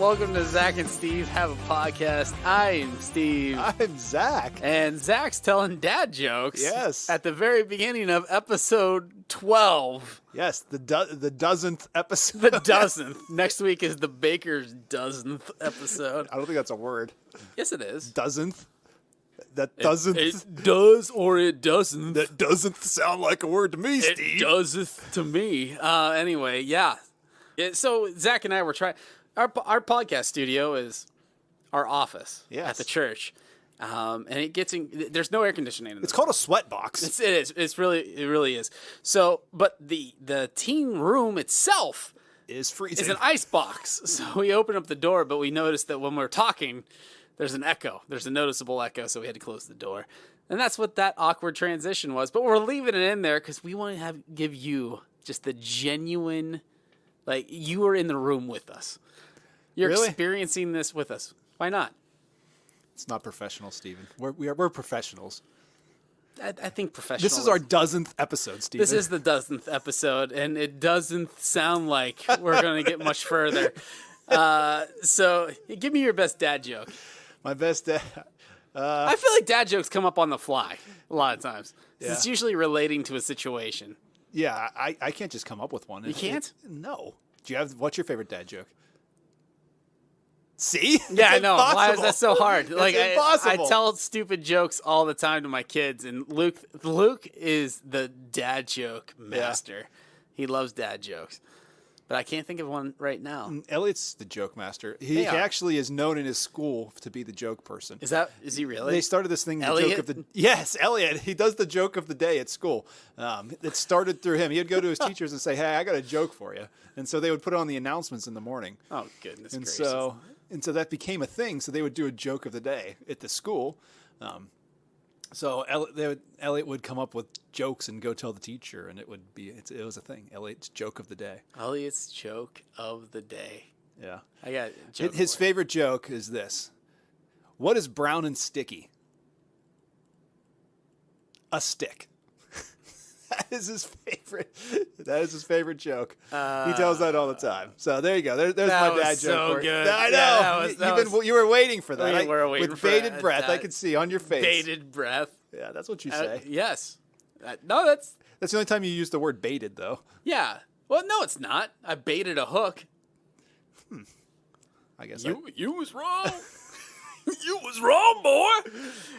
Welcome to Zach and Steve Have a Podcast. I'm Steve. I'm Zach. And Zach's telling dad jokes. Yes. At the very beginning of episode 12. Yes, the dozenth episode. The dozenth. Next week is the baker's dozenth episode. I don't think that's a word. Yes, it is. Dozenth? That doesn't. It does or it doesn't. That doesn't sound like a word to me, Steve. It doesn't to me. Anyway, yeah. So Zach and I were trying. Our podcast studio is our office at the church, and it gets in. There's no air conditioning. It's called a sweat box. It is. It really is. So, but the teen room itself is freezing. Is an ice box. So we open up the door, but we noticed that when we're talking, there's an echo. There's a noticeable echo, so we had to close the door. And that's what that awkward transition was. But we're leaving it in there because we want to give you just the genuine, like you are in the room with us. You're experiencing this with us. Why not? It's not professional, Stephen. We're professionals. I think professional. This is our dozenth episode, Stephen. This is the dozenth episode, and it doesn't sound like we're going to get much further. So give me your best dad joke. My best dad. I feel like dad jokes come up on the fly a lot of times. Yeah. It's usually relating to a situation. Yeah, I can't just come up with one. You can't? No. What's your favorite dad joke? See? Yeah, I know. Impossible. Why is that so hard? Like impossible. I tell stupid jokes all the time to my kids, and Luke is the dad joke master. Yeah. He loves dad jokes. But I can't think of one right now. Elliot's the joke master. He actually is known in his school to be the joke person. Is he really? They started this thing, Elliot? the joke of the Yes, Elliot. He does the joke of the day at school. It started through him. He'd go to his teachers and say, "Hey, I got a joke for you." And so they would put it on the announcements in the morning. Oh, goodness gracious. And so that became a thing. So they would do a joke of the day at the school. So Elliot would come up with jokes and go tell the teacher, and it was a thing. Elliot's joke of the day. Elliot's joke of the day. Yeah. I got a joke his favorite joke is this. What is brown and sticky? A stick. That is his favorite joke. He tells that all the time. So there you go. There's my dad joke. So good. I know. Yeah, you were waiting for that. We were waiting with for bated that. breath. I could see on your face. Bated breath. Yeah, that's what you say. Yes. No, that's the only time you use the word baited, though. Yeah. Well, no, it's not. I baited a hook. I guess you was wrong. You was wrong, boy.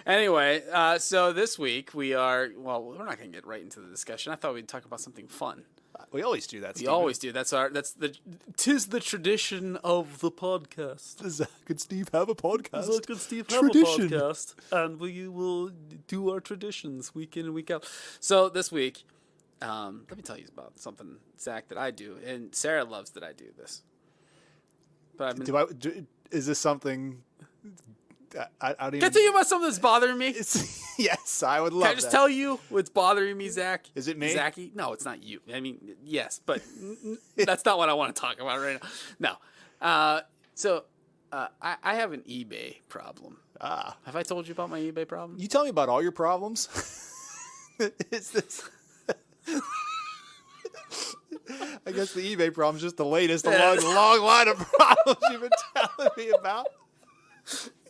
Anyway, so this week we're not going to get right into the discussion. I thought we'd talk about something fun. We always do that, We always do. Tis the tradition of the podcast. Does Zach and Steve have a podcast? Zach and Steve have a podcast. And we will do our traditions week in and week out. So this week, let me tell you about something, Zach, that I do. And Sarah loves that I do this. But is this something... I don't even... Can I tell you about something that's bothering me? Yes, I would love that. Can I just tell you what's bothering me, Zach? Is it me? Zachy? No, it's not you. I mean, yes, but that's not what I want to talk about right now. No. So I have an eBay problem. Have I told you about my eBay problem? You tell me about all your problems. Is this... I guess the eBay problem is just the latest long line of problems you've been telling me about.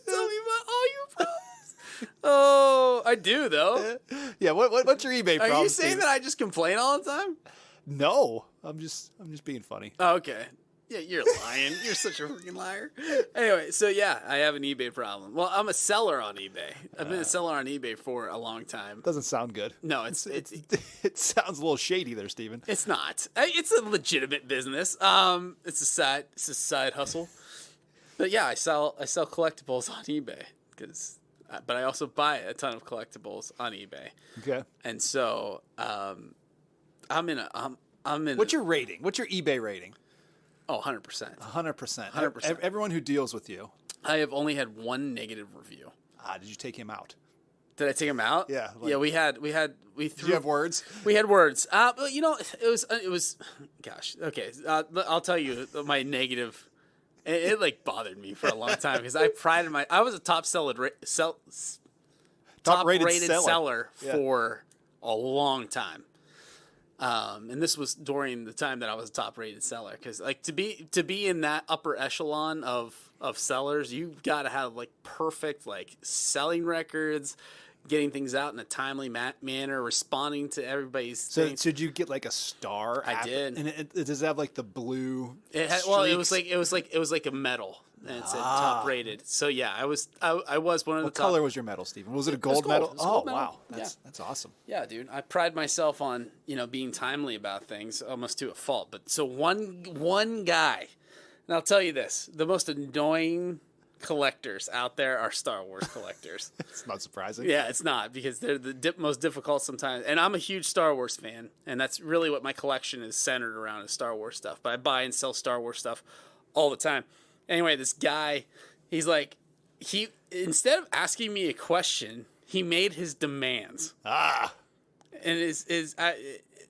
Tell me about all your problems. Oh, I do though. Yeah. What's your eBay problem? Are you saying that I just complain all the time? No, I'm just being funny. Oh, okay. Yeah, you're lying. You're such a freaking liar. Anyway, so yeah, I have an eBay problem. Well, I'm a seller on eBay. I've been a seller on eBay for a long time. Doesn't sound good. No, it sounds a little shady there, Stephen. It's not. It's a legitimate business. It's a side hustle. But yeah, I sell collectibles on eBay but I also buy a ton of collectibles on eBay. Okay. And so I'm in. What's your rating? What's your eBay rating? Oh, 100%. 100%. 100%. Everyone who deals with you. I have only had one negative review. Did you take him out? Did I take him out? Yeah. Yeah, we Did you have words? We had words. It was. Gosh. Okay. I'll tell you my negative. It like bothered me for a long time because I was a top rated seller for a long time. And this was during the time that I was a top rated seller, because like to be in that upper echelon of sellers, you've got to have like perfect like selling records, getting things out in a timely manner, responding to everybody's So things. did you get like a star? I did. And it does it have like the blue? It had, well, it was streaks? like a medal, and it said top rated. So yeah, I was one of the What top. color was your medal, Stephen? Was it a gold gold. medal? It was a gold Oh medal. wow, Yeah. that's awesome. Yeah, dude, I pride myself on being timely about things, almost to a fault. But so one guy, and I'll tell you this: the most annoying collectors out there are Star Wars collectors. It's not surprising. Yeah, it's not, because they're the most difficult sometimes. And I'm a huge Star Wars fan, and that's really what my collection is centered around, is Star Wars stuff. But I buy and sell Star Wars stuff all the time. Anyway, this guy, he's like, instead of asking me a question, he made his demands. And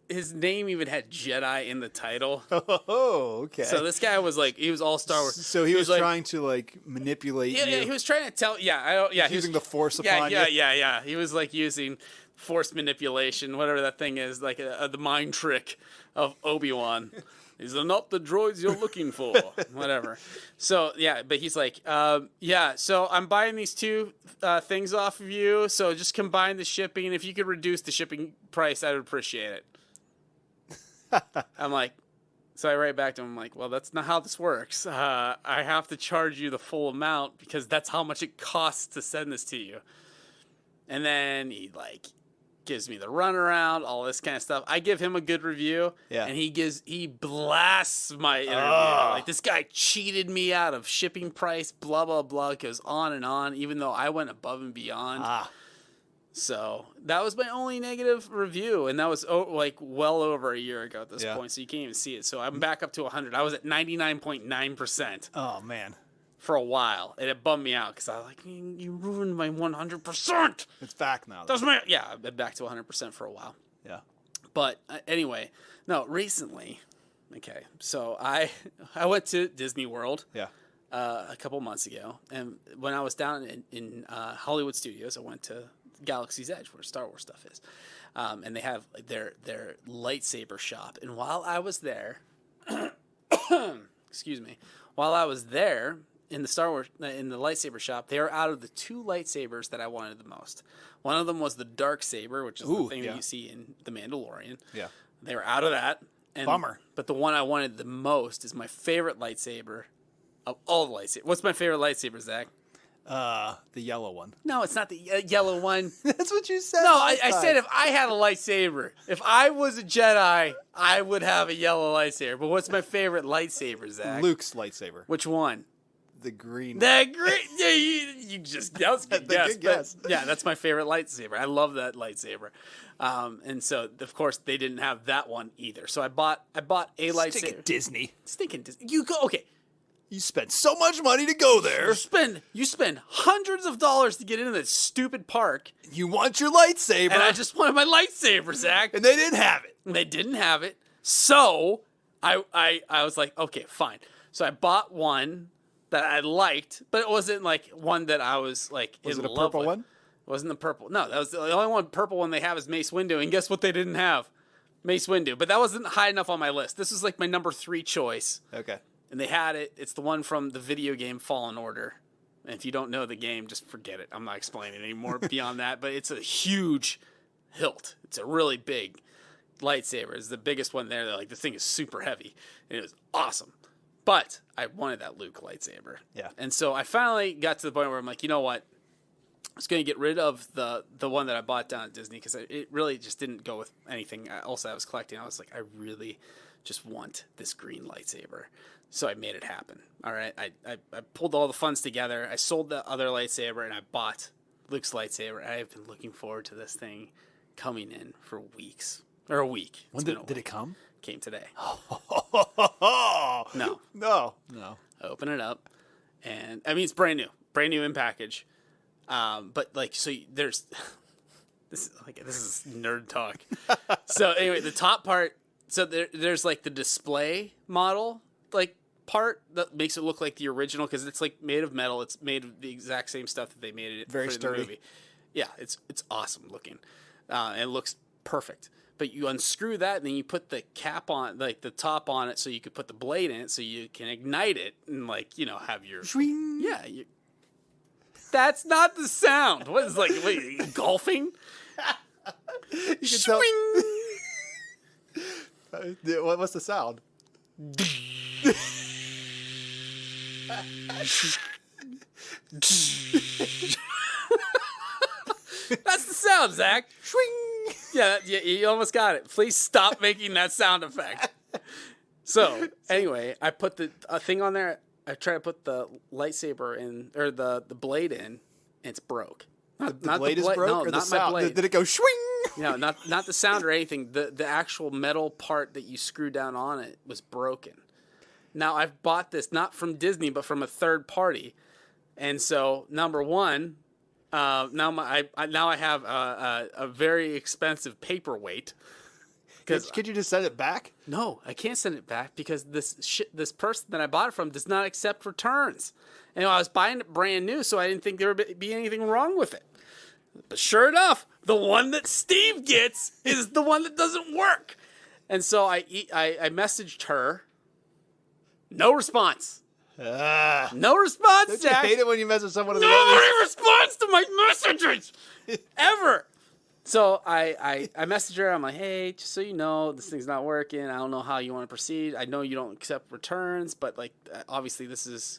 his name even had Jedi in the title. Oh, okay. So this guy was like, he was all Star Wars. So he was like, trying to like manipulate you. Yeah, he was trying to tell. He was using the Force upon you. Yeah. He was like using force manipulation, whatever that thing is, like the mind trick of Obi-Wan. These are not the droids you're looking for. Whatever. So yeah, but he's like, so I'm buying these two things off of you. So just combine the shipping. If you could reduce the shipping price, I would appreciate it. I'm like, so I write back to him, I'm like, well, that's not how this works. I have to charge you the full amount because that's how much it costs to send this to you. And then he like gives me the runaround, all this kind of stuff. I give him a good review, and he blasts my interview. Like, this guy cheated me out of shipping price, blah, blah, blah. It goes on and on, even though I went above and beyond. So that was my only negative review, and that was like well over a year ago at this point, so you can't even see it. So I'm back up to 100. I was at 99.9%. Oh, man. For a while, and it bummed me out because I was like, you ruined my 100%. It's back now. I've been back to 100% for a while. Yeah. But anyway, no, recently, okay, so I went to Disney World. Yeah. A couple months ago, and when I was down in Hollywood Studios, I went to Galaxy's Edge, where Star Wars stuff is, and they have their lightsaber shop. And while I was there, excuse me, while I was there in the lightsaber shop, they are out of the two lightsabers that I wanted the most. One of them was the dark saber, which is the thing that you see in The Mandalorian. Yeah, they were out of that. And, bummer. But the one I wanted the most is my favorite lightsaber of all the lightsabers. What's my favorite lightsaber, Zach? The yellow one. No, it's not the yellow one. That's what you said. No, I said if I had a lightsaber, if I was a Jedi, I would have a yellow lightsaber. But what's my favorite lightsaber, Zach? Luke's lightsaber. Which one? The green. The green. Yeah, you just that was a good guess. Yeah, that's my favorite lightsaber. I love that lightsaber. And so of course they didn't have that one either. So I bought a lightsaber. Stinking Disney. Stinking Disney. You go okay. You spent so much money to go there. You spend hundreds of dollars to get into that stupid park. You want your lightsaber. And I just wanted my lightsaber, Zach. And they didn't have it. They didn't have it. So I was like, okay, fine. So I bought one that I liked, but it wasn't like one that I was like in love with. Was it a purple one? It wasn't the purple. No, that was the only one purple one they have is Mace Windu. And guess what they didn't have? Mace Windu. But that wasn't high enough on my list. This was like my number 3 choice. Okay. And they had it. It's the one from the video game Fallen Order. And if you don't know the game, just forget it. I'm not explaining anymore beyond that. But it's a huge hilt. It's a really big lightsaber. It's the biggest one there. They're like, this thing is super heavy. And it was awesome. But I wanted that Luke lightsaber. Yeah. And so I finally got to the point where I'm like, you know what? I was going to get rid of the one that I bought down at Disney because it really just didn't go with anything else I was collecting. I was like, I really just want this green lightsaber. So I made it happen. All right. I pulled all the funds together. I sold the other lightsaber and I bought Luke's lightsaber. I have been looking forward to this thing coming in for weeks. Or a week. When did it come? Came today. No. I open it up and I mean, it's brand new in package. But like, so there's, this is nerd talk. So anyway, the top part, so there's like the display model, like part that makes it look like the original. Cause it's like made of metal. It's made of the exact same stuff that they made it very for sturdy. the movie. Yeah. It's awesome looking. And it looks perfect. but you unscrew that and then you put the cap on, like the top on it, so you could put the blade in it, so you can ignite it and like have your Swing. yeah. That's not the sound. What is golfing? You can Swing. tell. What's the sound? That's the sound, Zach. Swing. Yeah, you almost got it. Please stop making that sound effect. So, anyway, I put the thing on there. I try to put the lightsaber in, or the blade in, and it's broke. The blade is broke, No, or the not my sound? blade. Did it go swing? No, not the sound or anything. The actual metal part that you screw down on it was broken. Now, I've bought this not from Disney, but from a third party. And so, number one, now I have a very expensive paperweight. Could you just send it back? No, I can't send it back because this person that I bought it from does not accept returns. And I was buying it brand new, so I didn't think there would be anything wrong with it. But sure enough, the one that Steve gets is the one that doesn't work. And so I messaged her. No response. No response, Don't Jack. you hate it when you message someone? Nobody responds to my messages ever. So I messaged her. I'm like, hey, just so you know, this thing's not working. I don't know how you want to proceed. I know you don't accept returns, but obviously this is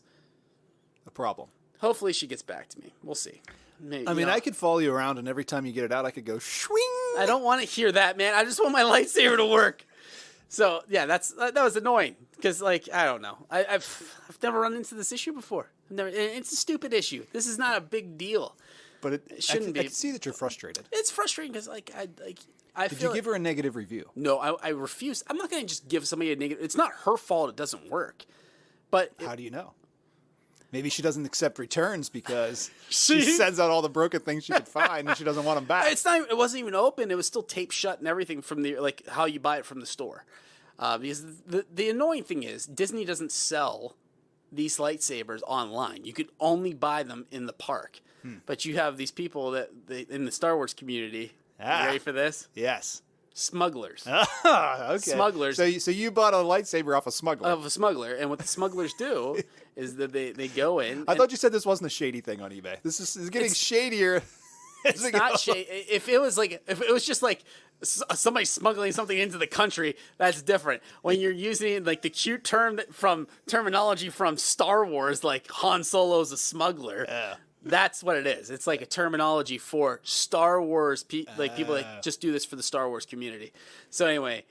a problem. Hopefully she gets back to me. We'll see. Maybe, I mean, I could follow you around, and every time you get it out, I could go swing. I don't want to hear that, man. I just want my lightsaber to work. So yeah, that was annoying because I don't know. I've never run into this issue before. It's a stupid issue. This is not a big deal. But it shouldn't be. I can see that you're frustrated. It's frustrating because Did you give her a negative review? No, I refuse. I'm not going to just give somebody a negative. It's not her fault it doesn't work. But how do you know? Maybe she doesn't accept returns because she sends out all the broken things she could find and she doesn't want them back. It wasn't even open. It was still taped shut and everything from how you buy it from the store. Because the annoying thing is Disney doesn't sell these lightsabers online. You could only buy them in the park. But you have these people that in the Star Wars community. You ready for this? Yes. Smugglers. Okay. Smugglers. So you bought a lightsaber off a smuggler. Of a smuggler. And what the smugglers do is that they go in. I thought you said this wasn't a shady thing on eBay. This is getting shadier. It's not shady. If it was just like somebody smuggling something into the country, that's different. When you're using the cute terminology from Star Wars, like Han Solo's a smuggler. That's what it is. It's like a terminology for Star Wars, people that just do this for the Star Wars community. So anyway,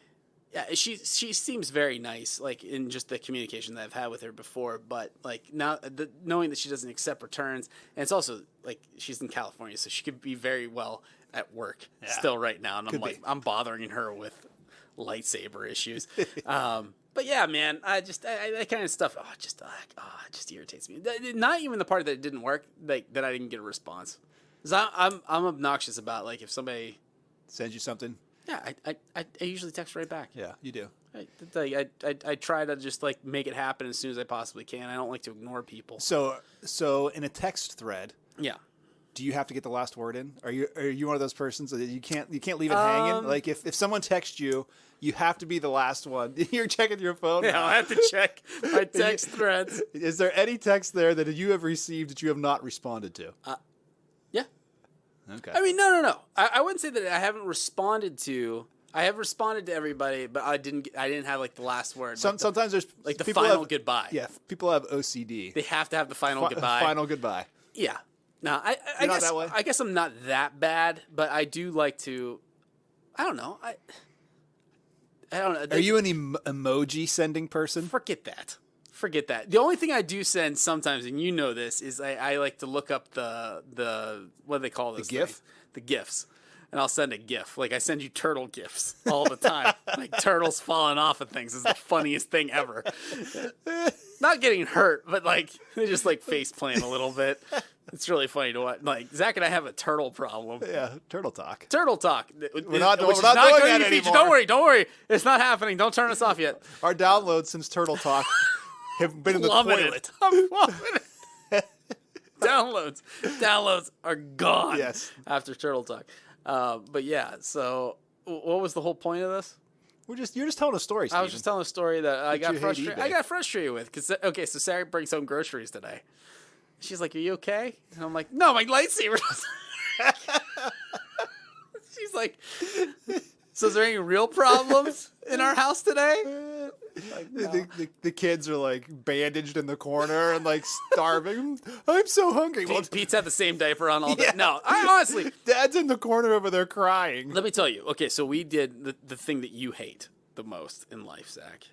yeah, she seems very nice, in just the communication that I've had with her before. But now, knowing that she doesn't accept returns, and it's also she's in California, so she could be very well at work still right now. And I'm bothering her with lightsaber issues. But yeah, man, that kind of stuff. It just irritates me. Not even the part that it didn't work, that I didn't get a response. 'Cause I'm obnoxious about if somebody sends you something. Yeah, I usually text right back. Yeah, you do. I try to just make it happen as soon as I possibly can. I don't like to ignore people. So in a text thread. Yeah. Do you have to get the last word in? Are you one of those persons that you can't leave it hanging? If someone texts you, you have to be the last one. You're checking your phone. Yeah, I have to check my text threads. Is there any text there that you have received that you have not responded to? Yeah. Okay. I mean, no. I wouldn't say that I haven't responded to. I have responded to everybody, but I didn't have the last word. Sometimes there's the final goodbye. Yeah, people have OCD. They have to have the final goodbye. Final goodbye. Yeah. No, I guess I'm not that bad, but I do like to. I don't know. I don't know. Are you an emoji sending person? Forget that. The only thing I do send sometimes, and you know this, is I like to look up the what do they call those? The GIF? Things? The GIFs. And I'll send a GIF. I send you turtle GIFs all the time. Turtles falling off of things is the funniest thing ever. Not getting hurt, but they just face plant a little bit. It's really funny to watch. Zach and I have a turtle problem. Yeah, turtle talk. Turtle talk. We're not doing that anymore. Don't worry. It's not happening. Don't turn us off yet. Our downloads since Turtle Talk have been in the toilet. I'm loving it. Downloads are gone. Yes. After Turtle Talk. But yeah, so what was the whole point of this? You're just telling a story, Steven. I was just telling a story that I got you hate frustrated. eBay. I got frustrated with because so Sarah brings home groceries today. She's like, "Are you okay?" And I'm like, "No, my lightsaber doesn't." She's like, "So is there any real problems in our house today?" Like, no. The kids are like bandaged in the corner and like starving. I'm so hungry. Well, Pete's had the same diaper on all day. Yeah. No, I honestly. Dad's in the corner over there crying. Let me tell you. Okay, so we did the thing that you hate the most in life, Zach.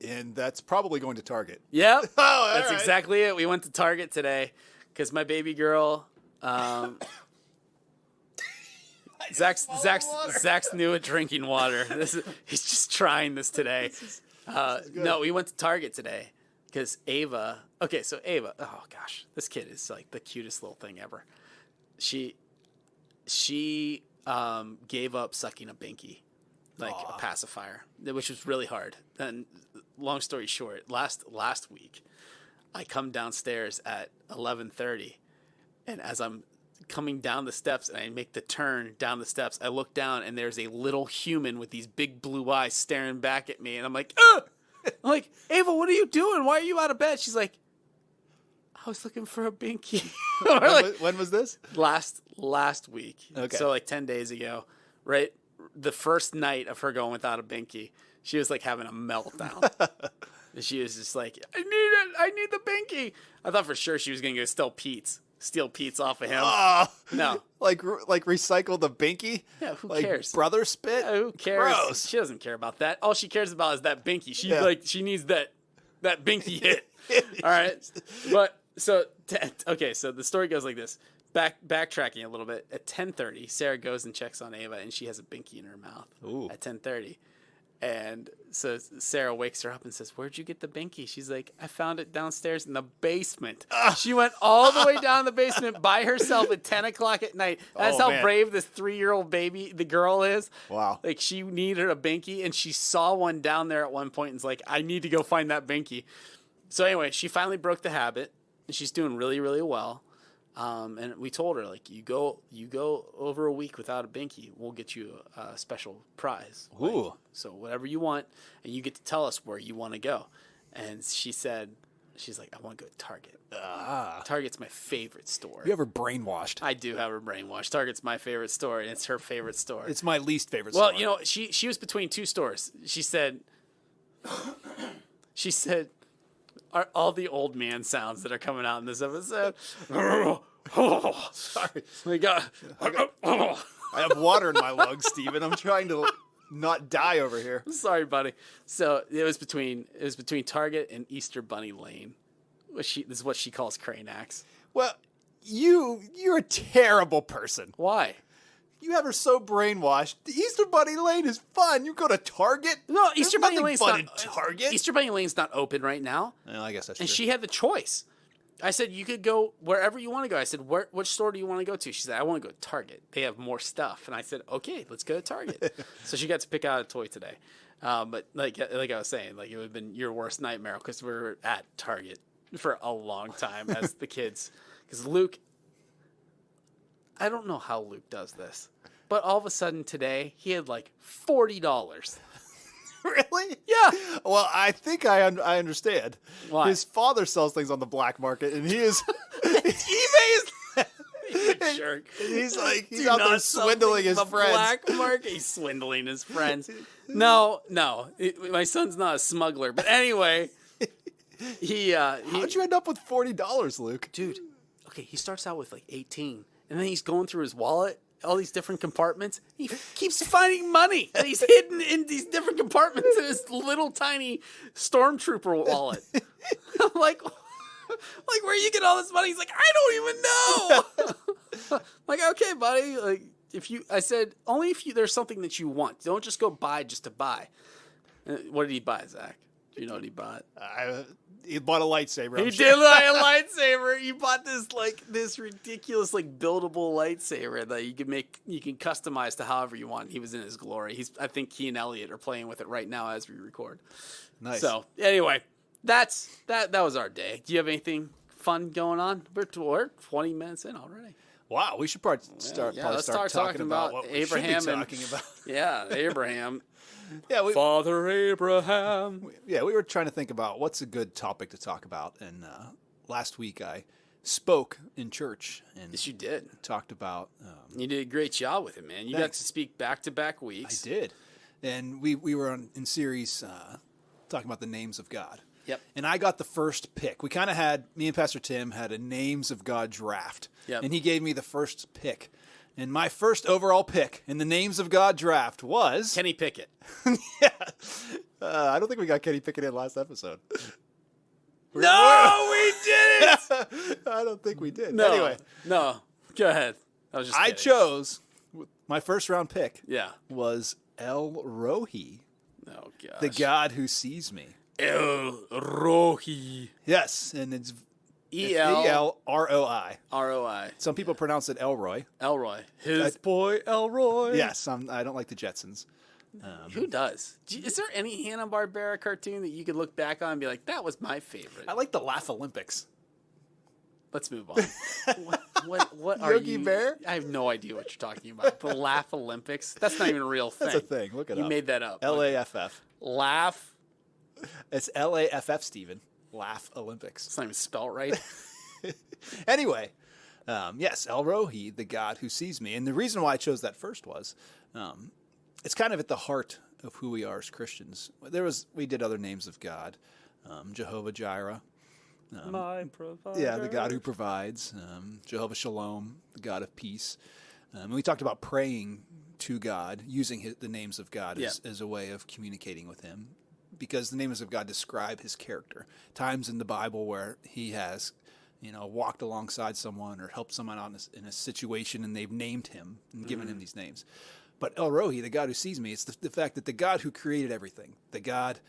And that's probably going to Target. Yep. Oh, That's right. exactly it. We went to Target today because my baby girl, Zach's new at drinking water. He's just trying this today. No, we went to Target today because Ava. Okay, so Ava. Oh gosh, this kid is like the cutest little thing ever. She gave up sucking a binky, like a pacifier, which was really hard. And long story short, last week, I come downstairs at 11:30, and as I'm coming down the steps and I make the turn down the steps, I look down and there's a little human with these big blue eyes staring back at me, and I'm like, ugh! I'm like, Ava, what are you doing? Why are you out of bed? She's like, I was looking for a binky. When was this? Last week. Okay. So like 10 days ago, right? The first night of her going without a binky, she was like having a meltdown. She was just like, I need it. I need the binky. I thought for sure she was going to go steal Pete's off of him. Oh, No. Like recycle the binky? Yeah, who like cares? Brother spit? Who cares? Gross. She doesn't care about that. All she cares about is that binky. She needs that binky hit. All right. But so so the story goes like this. Backtracking a little bit. At 10:30, Sarah goes and checks on Ava, and she has a binky in her mouth. Ooh. At 10:30. And so Sarah wakes her up and says, "Where'd you get the binky?" She's like, "I found it downstairs in the basement." She went all the way down the basement by herself at 10 o'clock at night. That's how man. brave this 3-year-old baby, the girl, is. Wow. Like, she needed a binky, and she saw one down there at one point and was like, I need to go find that binky. So anyway, she finally broke the habit, and she's doing really, really well. And we told her, like, you go over a week without a binky, we'll get you a special prize. Ooh. Like, so whatever you want, and you get to tell us where you want to go. And she's like, I want to go to Target. Target's my favorite store. You ever brainwashed? I do have her brainwashed. Target's my favorite store, and it's her favorite store. It's my least favorite Well, store. you know, she was between two stores. She said, are all the old man sounds that are coming out in this episode. Sorry. My God. I have water in my lungs, Steven. I'm trying to not die over here. Sorry, buddy. So it was between Target and Easter Bunny Lane. This is what she calls Cranax. Well, you're a terrible person. Why? You have her so brainwashed. The Easter Bunny Lane is fun. You go to Target. No, There's Easter Bunny nothing Lane's fun not in Target. Easter Bunny Lane's not open right now. Well, I guess that's And true. she had the choice. I said, you could go wherever you want to go. I said, which store do you want to go to? She said, I want to go to Target. They have more stuff. And I said, okay, let's go to Target. So she got to pick out a toy today. But like I was saying, like, it would have been your worst nightmare because we were at Target for a long time as the kids. Because Luke, I don't know how Luke does this, but all of a sudden today, he had like $40. Really? Yeah. Well, I think I understand. Why? His father sells things on the black market, and he is eBay is... You jerk. he's like he's Do out there not sell swindling things his on the friends. Black market. He's swindling his friends. No. My son's not a smuggler. But anyway, How'd you end up with $40, Luke? dude, okay, he starts out with like 18, and then he's going through his wallet, all these different compartments. He keeps finding money that he's hidden in these different compartments in his little tiny stormtrooper wallet. I'm like, where you get all this money? He's like, I don't even know. Like, okay, buddy. Like, I said, only if there's something that you want. Don't just go buy just to buy. What did he buy, Zach? Do you know what he bought? He bought a lightsaber. He I'm did sure. buy a lightsaber. He bought this ridiculous buildable lightsaber that you can customize to however you want. He was in his glory. I think he and Elliot are playing with it right now as we record. Nice. So anyway, that was our day. Do you have anything fun going on? We're 20 minutes in already. Wow, we should probably start let's talking talking about what Abraham we should be and talking about. yeah, Abraham. Yeah, Father Abraham. we were trying to think about what's a good topic to talk about, and last week I spoke in church and Yes, you did. talked about. You did a great job with it, man. You got Thanks. to speak back-to-back weeks. I did, and we were in series talking about the names of God. Yep. And I got the first pick. We kind of had me and Pastor Tim had a names of God draft. Yep. And he gave me the first pick. And my first overall pick in the names of God draft was Kenny Pickett. yeah. I don't think we got Kenny Pickett in last episode. No, we didn't. I don't think we did. No, Anyway, no. Go ahead. I kidding. chose my first round pick Yeah. was El Rohi, Oh gosh. the God who sees me. El Rohi. Yes, and it's E-L-R-O-I. E-L-R-O-I. Some people pronounce it Elroy. Elroy. His boy Elroy. Yes, I don't like the Jetsons. Who does? Is there any Hanna-Barbera cartoon that you could look back on and be like, that was my favorite? I like the Laugh Olympics. Let's move on. what are Yogi you? Bear? I have no idea what you're talking about. The Laugh Olympics? That's not even a real thing. That's a thing. Look it up. You made that up. L-A-F-F. Laugh. It's L-A-F-F, Stephen. Laugh Olympics. It's not even spelled right. Anyway, yes, El Rohi, the God who sees me. And the reason why I chose that first was it's kind of at the heart of who we are as Christians. We did other names of God. Jehovah Jireh. My provider. Yeah, the God who provides. Jehovah Shalom, the God of peace. And we talked about praying to God, using the names of God as a way of communicating with him. Because the names of God describe his character. Times in the Bible where he has, walked alongside someone or helped someone out in a situation and they've named him and given him these names. But El Rohi, the God who sees me, it's the fact that the God who created everything, the God,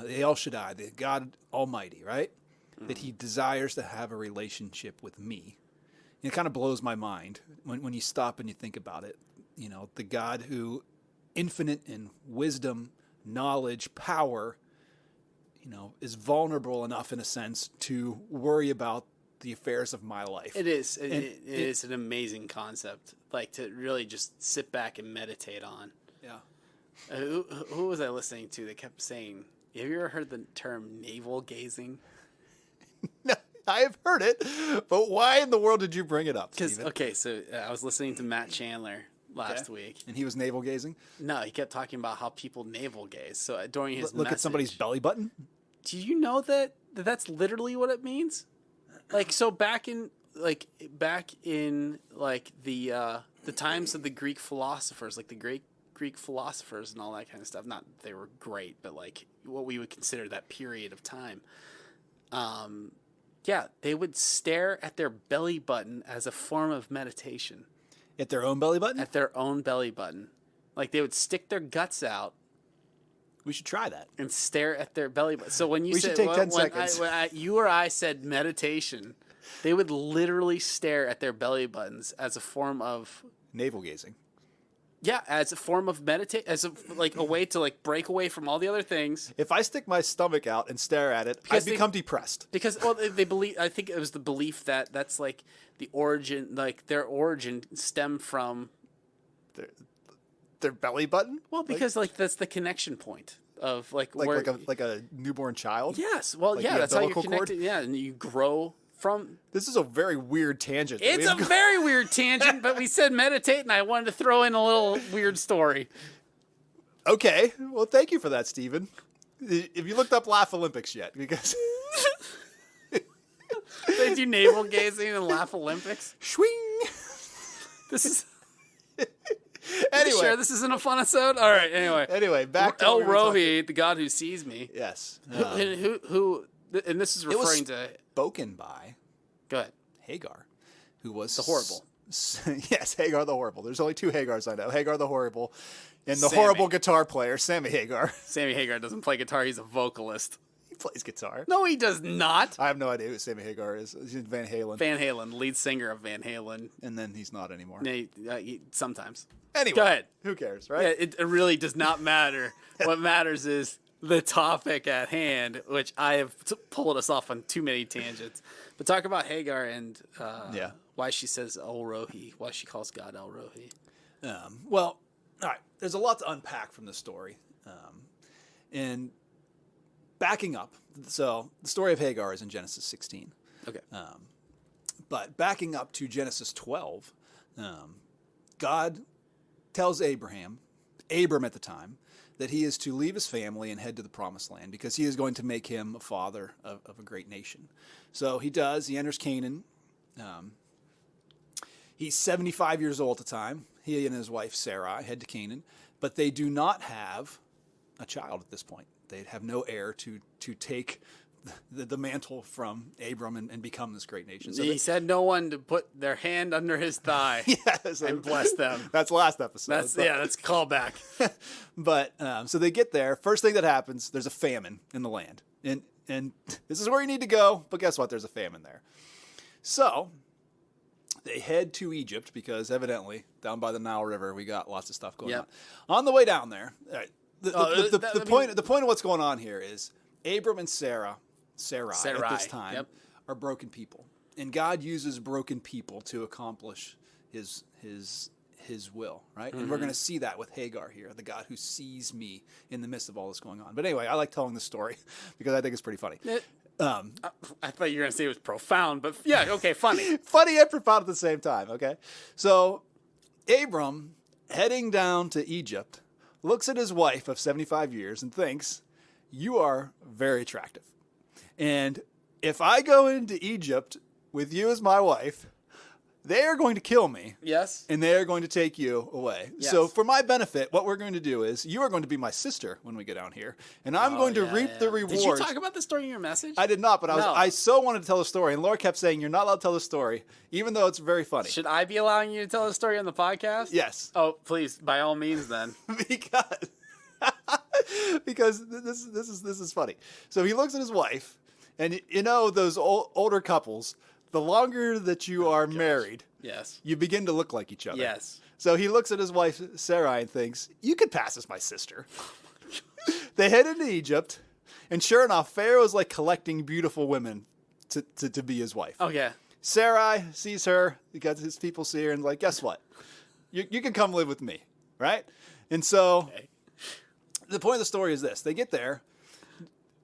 the El Shaddai, the God Almighty, right? That he desires to have a relationship with me. And it kind of blows my mind when you stop and you think about it. The God who, infinite in wisdom, knowledge, power, is vulnerable enough in a sense to worry about the affairs of my life. It is. It is an amazing concept, like to really just sit back and meditate on. Yeah. Who was I listening to that kept saying, have you ever heard the term navel gazing? No, I have heard it, but why in the world did you bring it up, Because, Steven? okay, so I was listening to Matt Chandler last week. And he was navel gazing? No, he kept talking about how people navel gaze. So during his Look at somebody's belly button? Do you know that's literally what it means? Like, so back in the times of the Greek philosophers, like the great Greek philosophers and all that kind of stuff. Not that they were great, but like what we would consider that period of time. They would stare at their belly button as a form of meditation. At their own belly button? At their own belly button. Like they would stick their guts out. We should try that. And stare at their belly button. So when you should take 10 seconds. When you or I said meditation, they would literally stare at their belly buttons as a form of navel gazing. Yeah, as a form of meditate, as a way to break away from all the other things. If I stick my stomach out and stare at it, I become depressed. Because they believe. I think it was the belief that that's like the origin, like their origin stemmed from their belly button. Well, because that's the connection point of like a newborn child. Yes. Well, like yeah, that's how you're umbilical connected. cord? Yeah, and you grow from. This is a very weird tangent. It's a very weird tangent, but we said meditate, and I wanted to throw in a little weird story. Okay. Well, thank you for that, Stephen. Have you looked up Laugh Olympics yet? Because they do navel gazing and Laugh Olympics. Swing. This is. Anyway, sure, this isn't a fun episode. All right. Anyway, back to El Rohi, the God who sees me. Yes. Who? And this is referring to. Spoken by. Go ahead. Hagar, who was the horrible. Yes, Hagar the horrible. There's only two Hagars I know. Hagar the horrible, and the Sammy. horrible guitar player, Sammy Hagar. Sammy Hagar doesn't play guitar. He's a vocalist. He plays guitar. No, he does not. I have no idea who Sammy Hagar is. He's in Van Halen. Van Halen, lead singer of Van Halen. And then he's not anymore. Sometimes. Anyway, go ahead. Who cares, right? Yeah, it really does not matter. What matters is the topic at hand, which I have pulled us off on too many tangents. But talk about Hagar and why she says El Rohi, why she calls God El Rohi. Well, all right. There's a lot to unpack from this story, and backing up. So the story of Hagar is in Genesis 16. Okay. But backing up to Genesis 12, God tells Abram at the time, that he is to leave his family and head to the promised land because he is going to make him a father of a great nation. So he does. He enters Canaan. He's 75 years old at the time. He and his wife Sarai head to Canaan, but they do not have a child at this point. They have no heir to take the mantle from Abram and become this great nation. So he said no one to put their hand under his thigh and bless them. That's last episode. That's a callback. But so they get there. First thing that happens, there's a famine in the land. And this is where you need to go, but guess what? There's a famine there. So they head to Egypt because evidently down by the Nile River we got lots of stuff going on. On the way down there, all right, the point of what's going on here is Abram and Sarai at this time are broken people. And God uses broken people to accomplish his will, right? Mm-hmm. And we're going to see that with Hagar here, the God who sees me in the midst of all this going on. But anyway, I like telling this story because I think it's pretty funny. I thought you were going to say it was profound, but yeah, okay, funny. Funny and profound at the same time, okay? So Abram, heading down to Egypt, looks at his wife of 75 years and thinks, you are very attractive. And if I go into Egypt with you as my wife, they are going to kill me. Yes. And they are going to take you away. Yes. So for my benefit, what we're going to do is you are going to be my sister when we get down here. And I'm going to reap the rewards. Did you talk about this during your message? I did not, but I so wanted to tell the story. And Laura kept saying, you're not allowed to tell the story, even though it's very funny. Should I be allowing you to tell the story on the podcast? Yes. Oh, please, by all means then. because this is funny. So he looks at his wife, and you know those older couples, the longer that you are married, yes, you begin to look like each other. Yes. So he looks at his wife Sarai and thinks, you could pass as my sister. They head into Egypt, and sure enough, Pharaoh's like collecting beautiful women to be his wife. Oh yeah. Sarai sees her, because his people see her, and like, guess what? You can come live with me, right? And so the point of the story is this. They get there.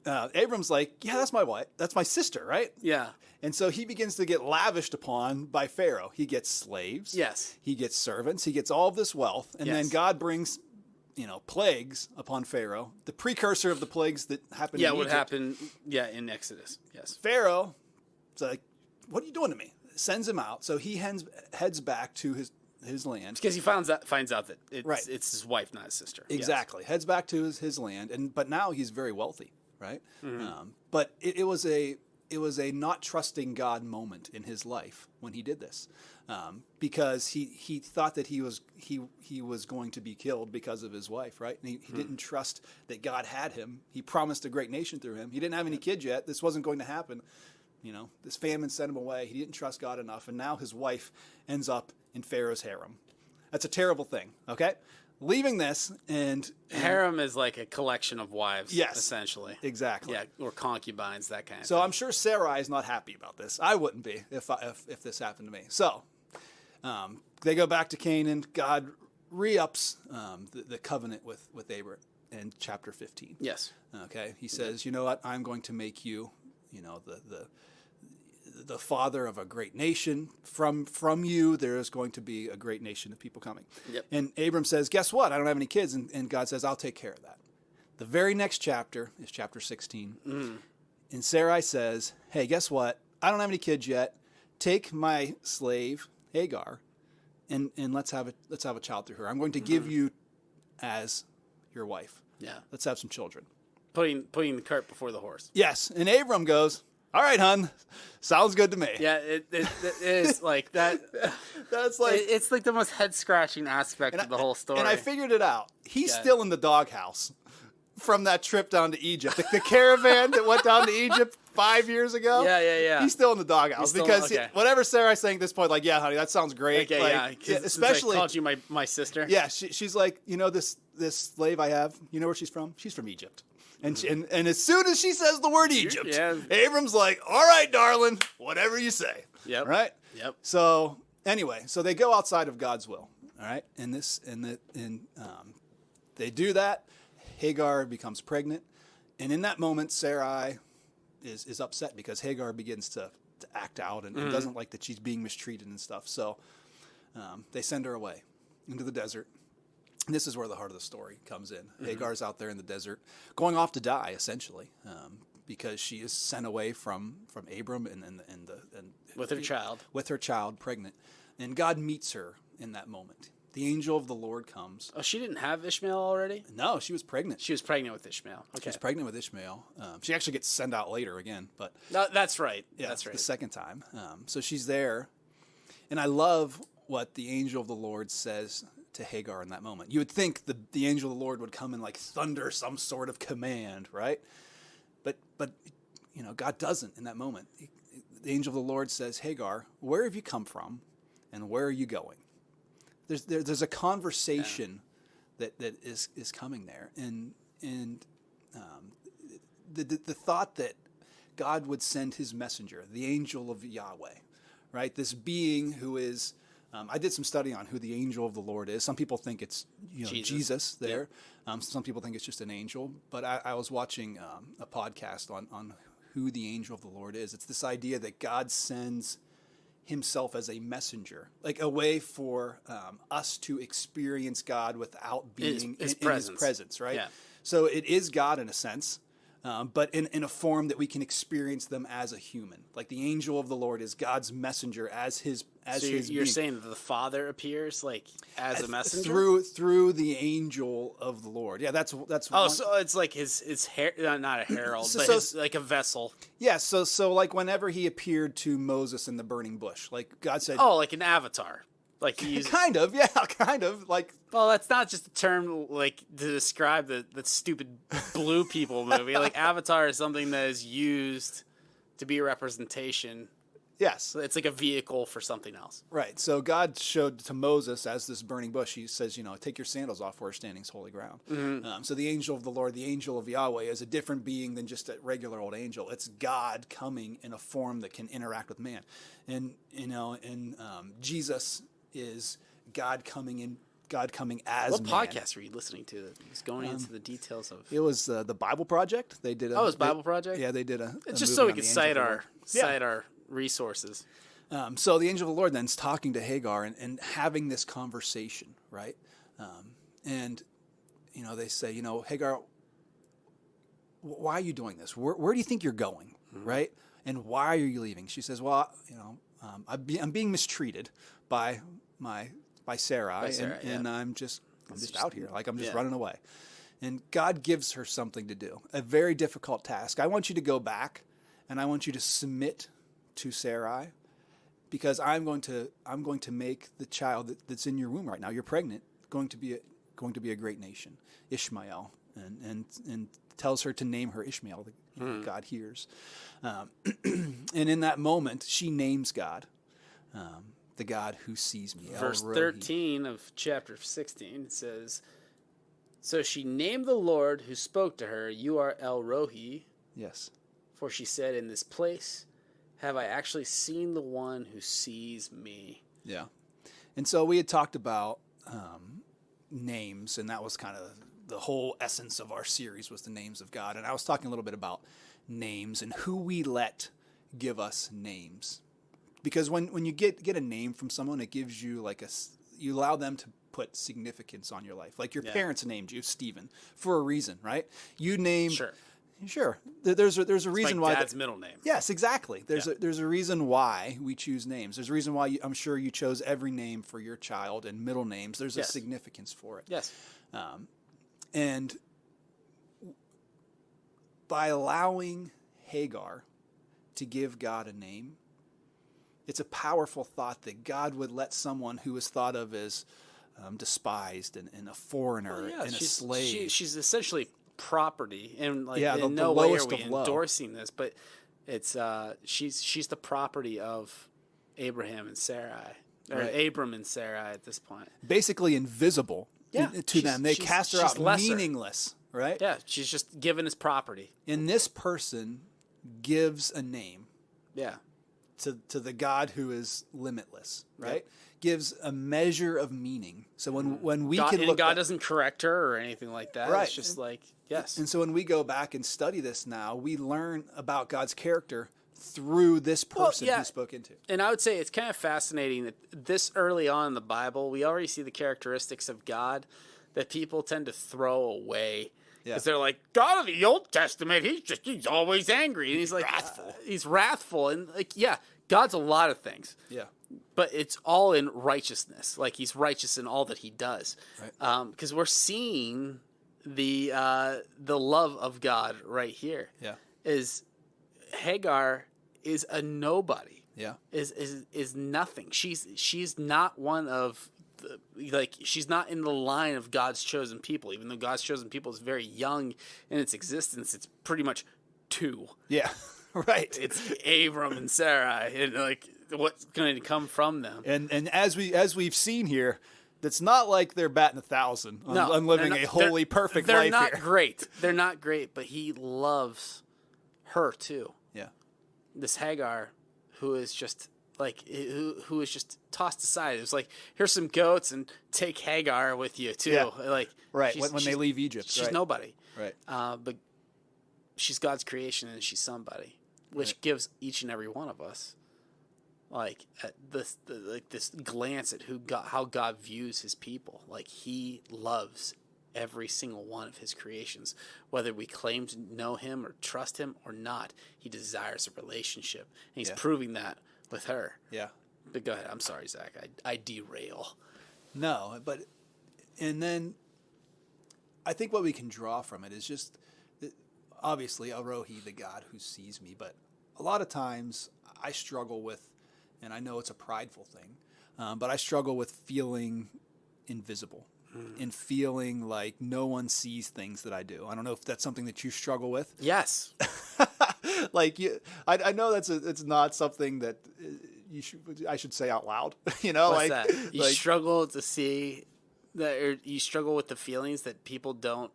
Abram's like, yeah, that's my wife. That's my sister, right? Yeah. And so he begins to get lavished upon by Pharaoh. He gets slaves. Yes. He gets servants. He gets all of this wealth. And then God brings, plagues upon Pharaoh. The precursor of the plagues that happened in Egypt. Yeah, what happened, in Exodus. Yes. Pharaoh is like, what are you doing to me? Sends him out. So he heads back to his land. Because he finds out that it's his wife, not his sister. Exactly. Yes. Heads back to his land. But now he's very wealthy, right? Mm-hmm. But it was a not trusting God moment in his life when he did this, because he thought that he was going to be killed because of his wife, right? And he didn't trust that God had him. He promised a great nation through him. He didn't have any kids yet. This wasn't going to happen. This famine sent him away. He didn't trust God enough, and now his wife ends up in Pharaoh's harem. That's a terrible thing. Okay. Leaving this and harem is like a collection of wives, yes, essentially. Exactly. Yeah, or concubines, that kind of thing. thing. I'm sure Sarai is not happy about this. I wouldn't be if this happened to me. So they go back to Canaan. God re-ups the covenant with Abram in chapter 15. Yes. Okay. He says, you know what? I'm going to make you, the father of a great nation. From you, there is going to be a great nation of people coming. Yep. And Abram says, guess what? I don't have any kids. And God says, I'll take care of that. The very next chapter is chapter 16. Mm. And Sarai says, hey, guess what? I don't have any kids yet. Take my slave, Hagar, and let's have a child through her. I'm going to give you as your wife. Yeah. Let's have some children. Putting the cart before the horse. Yes. And Abram goes, all right, hon. Sounds good to me. Yeah, it is like that. That's like it's like the most head scratching aspect of the whole story. And I figured it out. He's still in the doghouse from that trip down to Egypt. The caravan that went down to Egypt 5 years ago. Yeah. He's still in the doghouse because whatever Sarah's saying at this point, like, yeah, honey, that sounds great. Okay, like, especially I called you my sister. Yeah, she's like, this slave I have. You know where she's from? She's from Egypt. And as soon as she says the word Egypt, Abram's like, all right, darling, whatever you say. Yep. Right? Yep. So anyway, so they go outside of God's will. All right, they do that. Hagar becomes pregnant, and in that moment, Sarai is upset because Hagar begins to act out and doesn't like that she's being mistreated and stuff. So they send her away into the desert. And this is where the heart of the story comes in. Hagar's out there in the desert, going off to die, essentially, because she is sent away from Abram and with her child, pregnant. And God meets her in that moment. The angel of the Lord comes. Oh, she didn't have Ishmael already? No, she was pregnant. She was pregnant with Ishmael. Okay. She was pregnant with Ishmael. She actually gets sent out later again, but no, that's right. yeah, that's right. The second time. So she's there, and I love what the angel of the Lord says to Hagar in that moment. You would think the angel of the Lord would come and like thunder some sort of command, right? But God doesn't in that moment. The angel of the Lord says, Hagar, where have you come from, and where are you going? There's a conversation that is coming there, and the thought that God would send His messenger, the angel of Yahweh, right? This being who is, I did some study on who the angel of the Lord is. Some people think it's Jesus there. Yep. Some people think it's just an angel. But I was watching a podcast on who the angel of the Lord is. It's this idea that God sends Himself as a messenger, like a way for us to experience God without being in His presence, right? Yeah. So it is God in a sense, but in a form that we can experience them as a human. Like the angel of the Lord is God's messenger as His you're being. saying that the Father appears like as a messenger through the angel of the Lord. Yeah, that's. Oh, so it's like his hair, not a herald, but like a vessel. Yeah, so like whenever He appeared to Moses in the burning bush, like God said. Oh, like an avatar. Like kind of, yeah, kind of like. Well, that's not just a term like to describe the stupid blue people movie. Like Avatar is something that is used to be a representation. Yes, it's like a vehicle for something else. Right. So God showed to Moses as this burning bush. He says, take your sandals off, where standing is holy ground. Mm-hmm. So the angel of the Lord, the angel of Yahweh, is a different being than just a regular old angel. It's God coming in a form that can interact with man, and Jesus is God coming as what man. Podcast were you listening to that was going into the details of? It was the Bible Project. They did. It was Bible Project. Yeah, they did It's just so we could cite our resources. So the angel of the Lord then is talking to Hagar and having this conversation, right? And they say, Hagar, why are you doing this? Where do you think you're going, right? And why are you leaving? She says, well, I'm being mistreated by Sarai, and I'm just out here, like I'm just running away. And God gives her something to do, a very difficult task. I want you to go back, and I want you to submit to Sarai, because I'm going to make the child that's in your womb right now. You're pregnant, going to be a great nation, Ishmael, and tells her to name her Ishmael. God hears, and in that moment, she names God. The God who sees me. Verse 13 of chapter 16 says, so she named the Lord who spoke to her, you are El Rohi. Yes. For she said, in this place have I actually seen the one who sees me. Yeah. And so we had talked about names, and that was kind of the whole essence of our series was the names of God. And I was talking a little bit about names and who we let give us names. Because when you get a name from someone, it gives you you allow them to put significance on your life. Like your parents named you Stephen for a reason, right? You named Sure. There's a reason why. Dad's middle name. Yes, exactly. There's a reason why we choose names. There's a reason why I'm sure you chose every name for your child and middle names. There's a significance for it. Yes. And by allowing Hagar to give God a name, it's a powerful thought that God would let someone who is thought of as despised and a foreigner and a slave. She's essentially property, and in the no way are lowest we of low. endorsing this, but it's she's the property of Abraham and Sarai, or Abram and Sarai at this point. Basically invisible to them. They cast her out, meaningless, right? Yeah, she's just given as property. And this person gives a name to the God who is limitless, right? Yep. Gives a measure of meaning. So when we God, can look, God doesn't correct her or anything like that. Right. It's just like, yes. And so when we go back and study this now, we learn about God's character through this person he spoke into. And I would say it's kind of fascinating that this early on in the Bible, we already see the characteristics of God that people tend to throw away. Because they're like, God of the Old Testament, he's always angry. And he's like, wrathful. He's wrathful. And like, yeah, God's a lot of things. Yeah. But it's all in righteousness. Like, he's righteous in all that he does. Right. Because we're seeing the love of God right here. Yeah. Is Hagar is a nobody. Yeah. Is nothing. She's not one of she's not in the line of God's chosen people. Even though God's chosen people is very young in its existence, it's pretty much two. Yeah. Right. It's Abram and Sarai, and like what's going to come from them. And as we've seen here, it's not like they're batting 1,000 on living a holy, perfect life here. They're not great. They're not great, but he loves her too. Yeah. This Hagar, who is just like who is just tossed aside. It was like, here's some goats and take Hagar with you too. Yeah. Like right when they leave Egypt. She's nobody. Right. But she's God's creation and she's somebody, which gives each and every one of us like this glance at how God views his people. Like, he loves every single one of his creations, whether we claim to know him or trust him or not. He desires a relationship, and he's proving that with her. Yeah. But go ahead. I'm sorry, Zach. I derail. No, and then I think what we can draw from it is just obviously Elohi, the God who sees me, but a lot of times I struggle with, and I know it's a prideful thing, but I struggle with feeling invisible. And feeling like no one sees things that I do. I don't know if that's something that you struggle with. Yes. Like, I know it's not something that I should say out loud. You know, what's like that? You struggle to see that, or you struggle with the feelings that people don't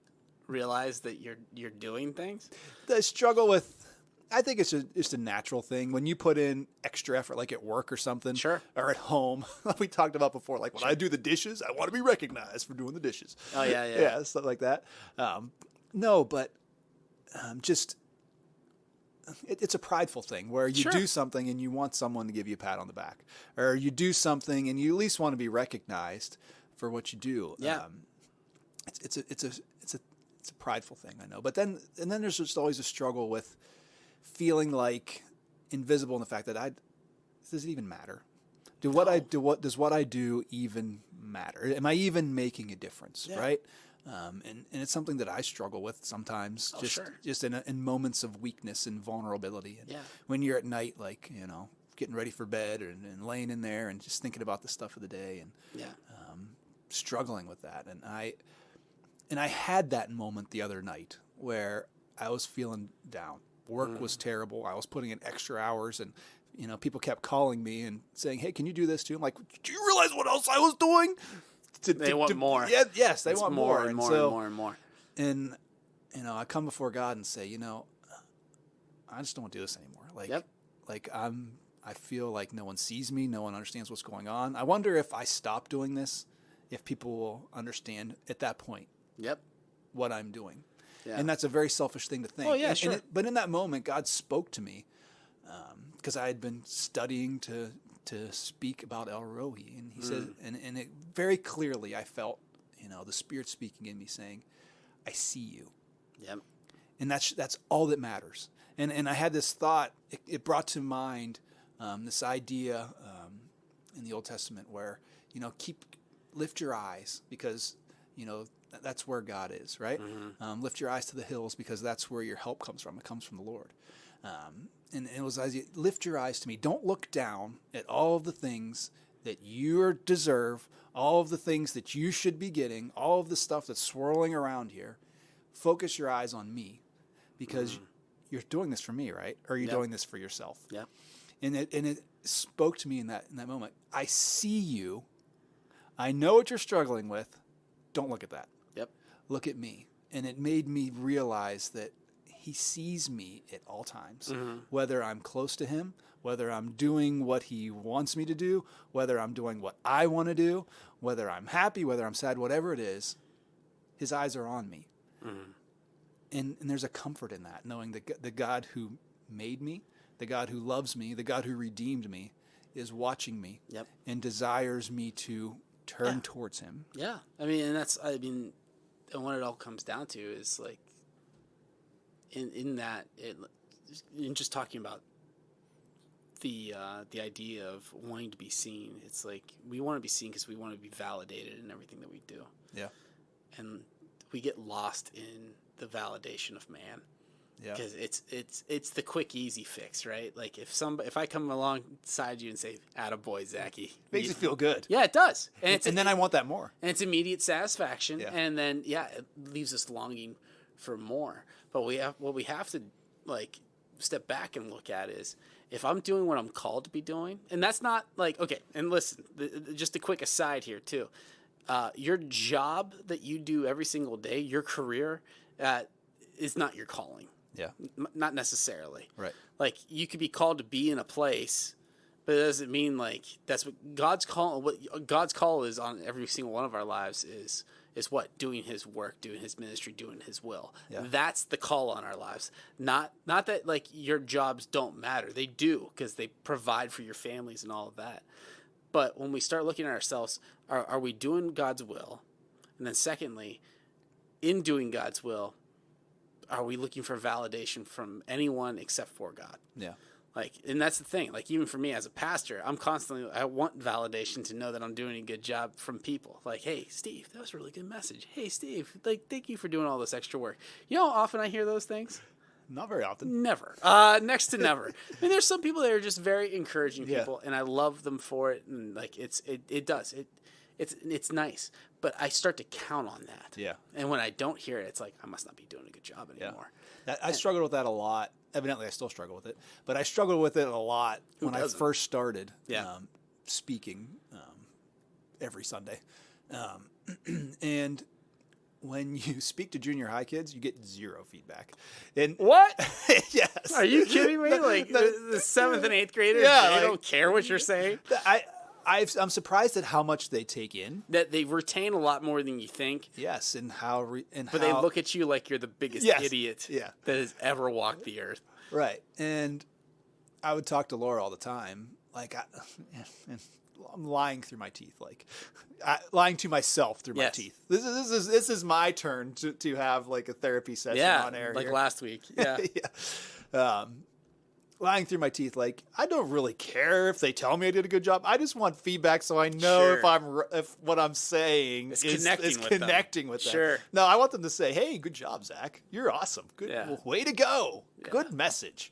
realize that you're doing things. I struggle with. I think it's just a natural thing when you put in extra effort, like at work or something, sure, or at home. We talked about before, like when I do the dishes, I want to be recognized for doing the dishes. Oh yeah, yeah, stuff like that. No, but just it's a prideful thing where you do something and you want someone to give you a pat on the back, or you do something and you at least want to be recognized for what you do. Yeah, it's a prideful thing, I know. But then there's just always a struggle with feeling like invisible in the fact that does it even matter? Does what I do even matter? Am I even making a difference? Yeah. Right? And it's something that I struggle with sometimes, just in moments of weakness and vulnerability. And when you're at night, like, you know, getting ready for bed and laying in there and just thinking about the stuff of the day and struggling with that. And I had that moment the other night where I was feeling down. Work was terrible. I was putting in extra hours, and you know, people kept calling me and saying, "Hey, can you do this too?" I'm like, "Do you realize what else I was doing?" They want more. Yeah, yes, they want more and more and more and more. And you know, I come before God and say, you know, I just don't want to do this anymore. Like I feel like no one sees me, no one understands what's going on. I wonder if I stop doing this, if people will understand at that point. What I'm doing. Yeah. And that's a very selfish thing to think. Oh, yeah, sure. But in that moment, God spoke to me because I had been studying to speak about El Rohi. And he said, and it very clearly I felt, you know, the Spirit speaking in me saying, I see you. Yep. And that's all that matters. And I had this thought, it brought to mind this idea in the Old Testament where, you know, lift your eyes because, you know, that's where God is, right? Lift your eyes to the hills because that's where your help comes from. It comes from the Lord. And it was as you lift your eyes to me. Don't look down at all of the things that you deserve, all of the things that you should be getting, all of the stuff that's swirling around here. Focus your eyes on me because you're doing this for me, right? Or are you doing this for yourself? Yeah. And it spoke to me in that moment. I see you. I know what you're struggling with. Don't look at that. Yep. Look at me. And it made me realize that He sees me at all times, whether I'm close to him, whether I'm doing what he wants me to do, whether I'm doing what I want to do, whether I'm happy, whether I'm sad, whatever it is, his eyes are on me. And there's a comfort in that, knowing that the God who made me, the God who loves me, the God who redeemed me is watching me and desires me to turn towards him. Yeah. I mean, and what it all comes down to is like, in just talking about the idea of wanting to be seen, it's like we want to be seen because we want to be validated in everything that we do. Yeah. And we get lost in the validation of man. Yeah. Because it's the quick, easy fix, right? Like if I come alongside you and say, "Attaboy, Zachy," makes you feel good. Yeah, it does. And then I want that more. And it's immediate satisfaction. Yeah. And then it leaves us longing for more. But what we have to like step back and look at is, if I'm doing what I'm called to be doing, and that's not like, okay, and listen, just a quick aside here too. Your job that you do every single day, your career, is not your calling. Yeah. Not necessarily. Right. Like, you could be called to be in a place, but it doesn't mean like that's what God's call. What God's call is on every single one of our lives is what? Doing his work, doing his ministry, doing his will. Yeah. That's the call on our lives. Not that like your jobs don't matter. They do, because they provide for your families and all of that. But when we start looking at ourselves, are we doing God's will? And then secondly, in doing God's will, are we looking for validation from anyone except for God? Yeah. Like, and that's the thing. Like, even for me as a pastor, I want validation to know that I'm doing a good job from people. Like, hey, Steve, that was a really good message. Hey, Steve, like, thank you for doing all this extra work. You know how often I hear those things? Not very often. Never. Next to never. I mean, there's some people that are just very encouraging people, and I love them for it. And like, it's nice, but I start to count on that. Yeah. And when I don't hear it, it's like, I must not be doing a good job anymore. Yeah. I struggled with that a lot. Evidently, I still struggle with it, but I struggled with it a lot when I first started speaking every Sunday. And when you speak to junior high kids, you get zero feedback. And what? Yes. Are you kidding me? Like the 7th and 8th graders, they don't care what you're saying? I'm surprised at how much they take in. That they retain a lot more than you think. Yes, but they look at you like you're the biggest idiot that has ever walked the earth. Right, and I would talk to Laura all the time. Like, I'm lying through my teeth, lying to myself through my teeth. This is my turn to have like a therapy session on air. Like here. Last week. Yeah. Lying through my teeth, like, I don't really care if they tell me I did a good job. I just want feedback so I know if what I'm saying is connecting with them. Sure. No, I want them to say, "Hey, good job, Zach. You're awesome. Good, way to go. Yeah. Good message."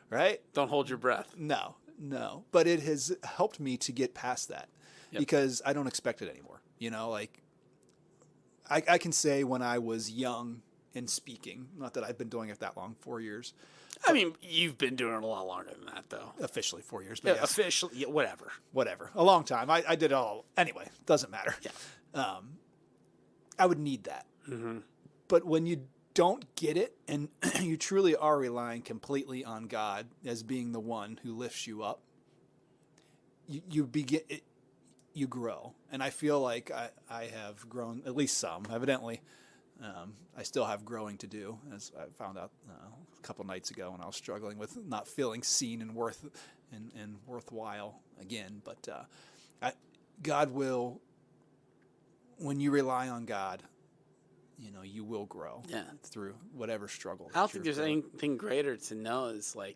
Right? Don't hold your breath. No. But it has helped me to get past that because I don't expect it anymore. You know, like, I can say when I was young and speaking, not that I've been doing it that long, 4 years. I mean, you've been doing it a lot longer than that, though. Officially 4 years. But officially, whatever. A long time. I did it all. Anyway, doesn't matter. Yeah. I would need that. Mm-hmm. But when you don't get it and you truly are relying completely on God as being the one who lifts you up, you grow. And I feel like I have grown, at least some, evidently. I still have growing to do, as I found out a couple nights ago when I was struggling with not feeling seen and worthwhile again. But God will, when you rely on God, you will grow through whatever struggle. I don't think there's anything greater to know is I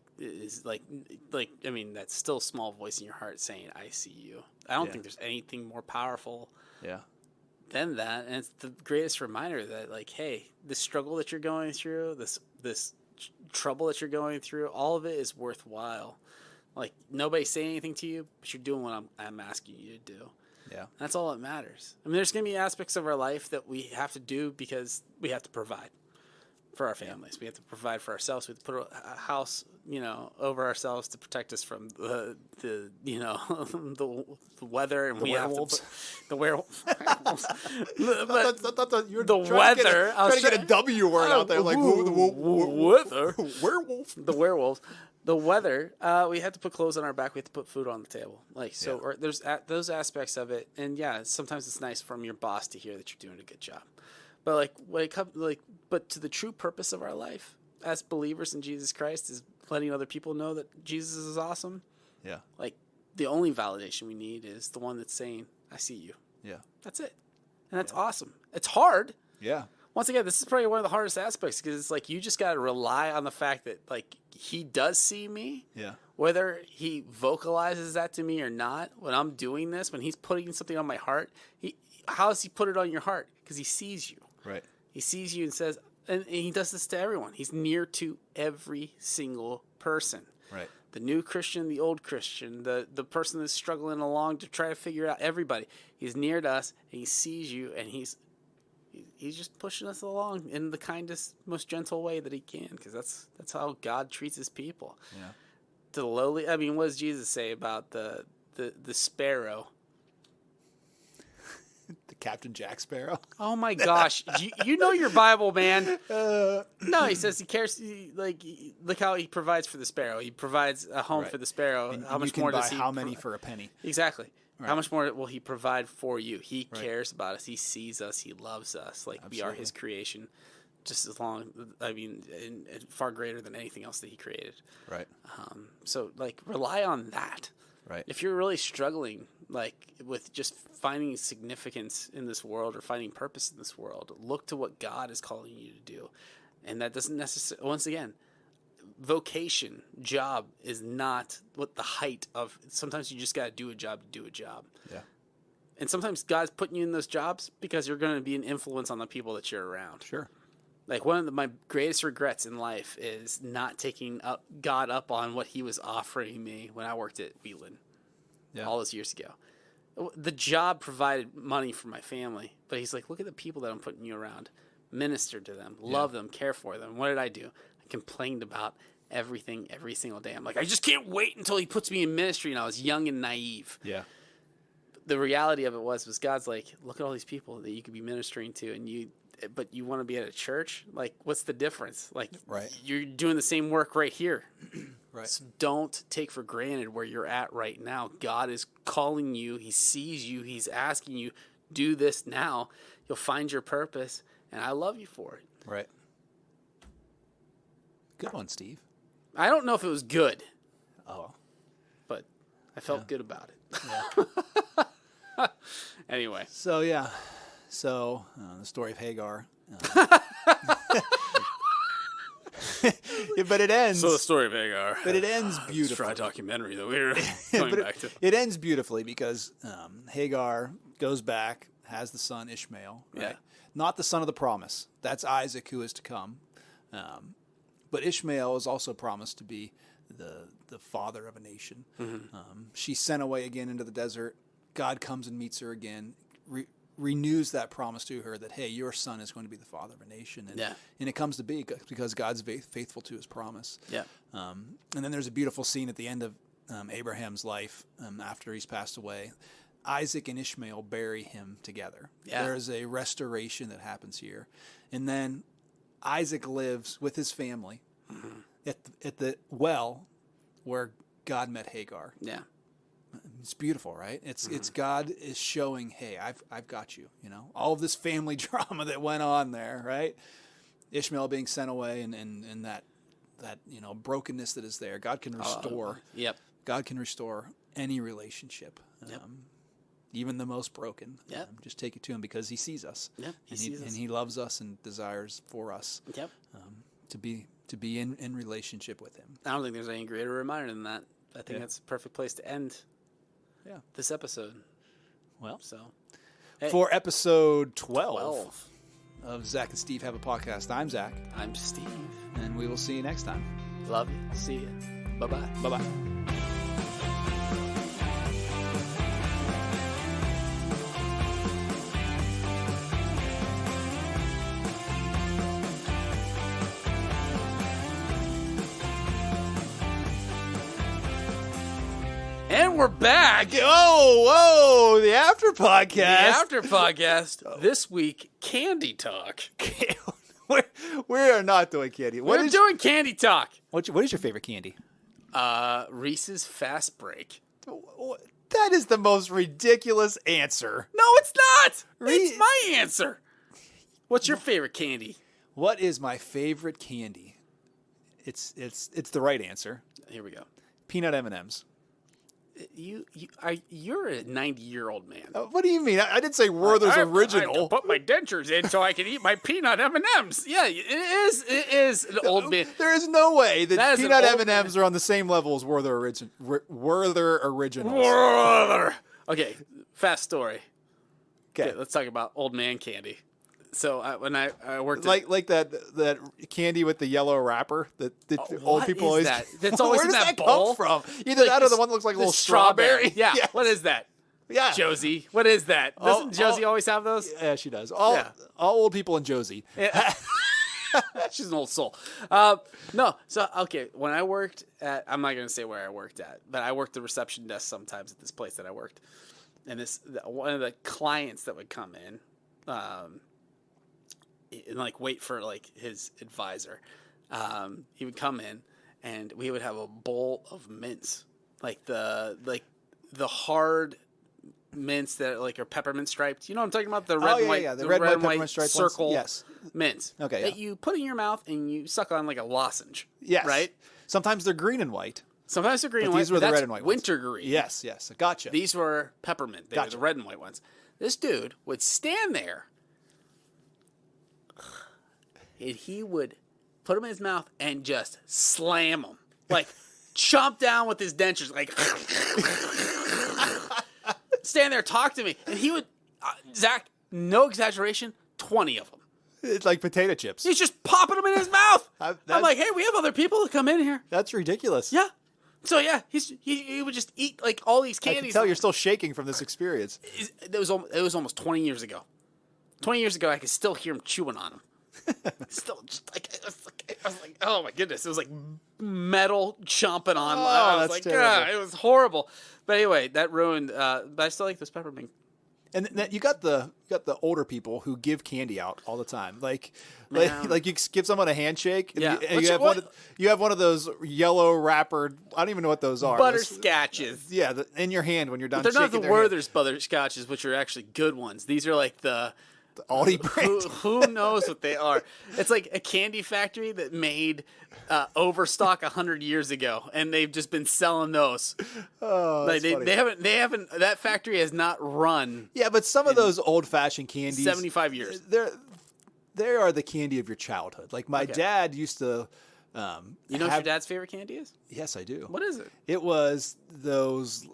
mean, that still small voice in your heart saying, "I see you." I don't think there's anything more powerful. Yeah. Than that, and it's the greatest reminder that, like, hey, this struggle that you're going through, this trouble that you're going through, all of it is worthwhile. Like, nobody's saying anything to you, but you're doing what I'm asking you to do. Yeah, that's all that matters. I mean, there's going to be aspects of our life that we have to do because we have to provide. for our families. We have to provide for ourselves. We have to put a house, over ourselves to protect us from the the weather, and we werewolves. have to put the werewolves. You're The trying to weather. I was trying to get a W word out there, like weather. werewolf. The werewolves. The weather, we have to put clothes on our back. We have to put food on the table. Or there's those aspects of it. And yeah, sometimes it's nice from your boss to hear that you're doing a good job. But when it comes, but to the true purpose of our life as believers in Jesus Christ is letting other people know that Jesus is awesome. Yeah. The only validation we need is the one that's saying, "I see you." Yeah. That's it. And that's awesome. It's hard. Yeah. Once again, this is probably one of the hardest aspects because it's you just got to rely on the fact that he does see me. Yeah. Whether he vocalizes that to me or not, when I'm doing this, when he's putting something on my heart, how does he put it on your heart? Because he sees you. Right. He sees you and says, and he does this to everyone. He's near to every single person. Right. The new Christian, the old Christian, the person that's struggling along to try to figure out everybody. He's near to us, and he sees you, and he's just pushing us along in the kindest, most gentle way that he can, because that's how God treats his people. Yeah. To the lowly. I mean, what does Jesus say about the sparrow? The Captain Jack Sparrow. Oh my gosh, you know your Bible, man. No, he says he cares. Look how he provides for the sparrow. He provides a home for the sparrow. And how much you can more buy does he? How many for a penny? Exactly. Right. How much more will he provide for you? He cares about us. He sees us. He loves us. We are his creation. Just as long, and far greater than anything else that he created. Right. So rely on that. Right. If you're really struggling, with just finding significance in this world or finding purpose in this world, look to what God is calling you to do. And that doesn't necessarily, once again, vocation, job is not what the height of. Sometimes you just got to do a job to do a job. Yeah. And sometimes God's putting you in those jobs because you're going to be an influence on the people that you're around. Sure. One of my greatest regrets in life is not taking God up on what he was offering me when I worked at Wheatland all those years ago. The job provided money for my family, but he's like, look at the people that I'm putting you around. Minister to them, love them, care for them. What did I do? I complained about everything every single day. I'm like, I just can't wait until he puts me in ministry. And I was young and naive. Yeah. The reality of it was God's like, look at all these people that you could be ministering to, but you want to be at a church? What's the difference? You're doing the same work right here. Right. So don't take for granted where you're at right now. God is calling you. He sees you. He's asking you, do this now. You'll find your purpose, and I love you for it. Right. Good one, Steve. I don't know if it was good. Oh. But I felt good about it. Yeah. Anyway. So, yeah. So, the story of Hagar. But it ends. So the story of Hagar. But it ends beautifully. Try documentary that we were going back to. It ends beautifully because Hagar goes back, has the son Ishmael. Right? Yeah. Not the son of the promise. That's Isaac who is to come. But Ishmael is also promised to be the father of a nation. Mm-hmm. She's sent away again into the desert. God comes and meets her again. Renews that promise to her that, hey, your son is going to be the father of a nation. And it comes to be because God's faithful to his promise. Yeah. And then there's a beautiful scene at the end of Abraham's life after he's passed away. Isaac and Ishmael bury him together. Yeah. There's a restoration that happens here. And then Isaac lives with his family at the well where God met Hagar. Yeah. It's beautiful, right? It's God is showing, hey, I've got you. All of this family drama that went on there, right? Ishmael being sent away and that brokenness that is there. God can restore. Yep. God can restore any relationship, even the most broken. Yep. Just take it to him because he sees us. Yep. And he loves us and desires for us. Yep. To be in relationship with him. I don't think there's any greater reminder than that. I think that's a perfect place to end. Yeah, this episode. Well, for episode 12 of Zach and Steve Have a Podcast, I'm Zach. I'm Steve. And we will see you next time. Love you. See you. Bye-bye. Bye-bye. And we're back. Whoa, the after podcast. The after podcast. This week, candy talk. We are not doing candy. We're doing candy talk. What is your favorite candy? Reese's Fast Break. That is the most ridiculous answer. No, it's not. It's my answer. What's your favorite candy? What is my favorite candy? It's the right answer. Here we go. Peanut M&Ms. You're a 90-year-old man. What do you mean? I didn't say Werther's original. I have to put my dentures in so I can eat my peanut M&Ms. Yeah, it is an old man. There is no way that peanut M&Ms man. are on the same level as Werther originals. Werther. Okay, fast story. Okay, let's talk about old man candy. So when I worked like that candy with the yellow wrapper that old people always. That? That's always where in does that that bowl? come from? Either that or the one that looks like a little strawberry. Yeah. Yes. What is that? Yeah. Josie. What is that? Doesn't Josie always have those? Yeah, she does. All old people and Josie. Yeah. She's an old soul. No. So, okay. When I worked at, I'm not going to say where I worked at, but I worked the reception desk sometimes at this place that I worked. And one of the clients that would come in, and like wait for like his advisor, he would come in and we would have a bowl of mints, like the hard mints that like are peppermint striped. You know what I'm talking about? The red and white, the red and white peppermint striped circle ones. Yes. mints. Okay, that you put in your mouth and you suck on like a lozenge. Yes. Right. Sometimes they're green and white. Sometimes they're green and But white. these were the that's red and white ones. wintergreen. Yes. Gotcha. These were peppermint. They were the red and white ones. This dude would stand there and he would put them in his mouth and just slam them. Like, chomp down with his dentures. Like, stand there, talk to me. And he would, Zach, no exaggeration, 20 of them. It's like potato chips. He's just popping them in his mouth. I'm like, hey, we have other people that come in here. That's ridiculous. Yeah. So, yeah, he would just eat, like, all these candies. I can tell you're still shaking from this experience. It was almost 20 years ago. 20 years ago, I could still hear him chewing on them. Still, just like I was like, oh my goodness, it was like metal chomping on. I was like, it was horrible. But anyway, that ruined. But I still like this peppermint. And you got the older people who give candy out all the time, like you give someone a handshake. And you have one of those yellow wrapper. I don't even know what those are. Butterscotches. In your hand when you're done. But they're not the hand. Werther's butterscotches, which are actually good ones. These are like the Aldi brand. Who knows what they are? It's like a candy factory that made Overstock 100 years ago, and they've just been selling those. Oh, like they haven't. That factory has not run. Yeah, but some of those old-fashioned candies, 75 years. They are the candy of your childhood. Like my dad used to. You know what your dad's favorite candy is? Yes, I do. What is it? It was those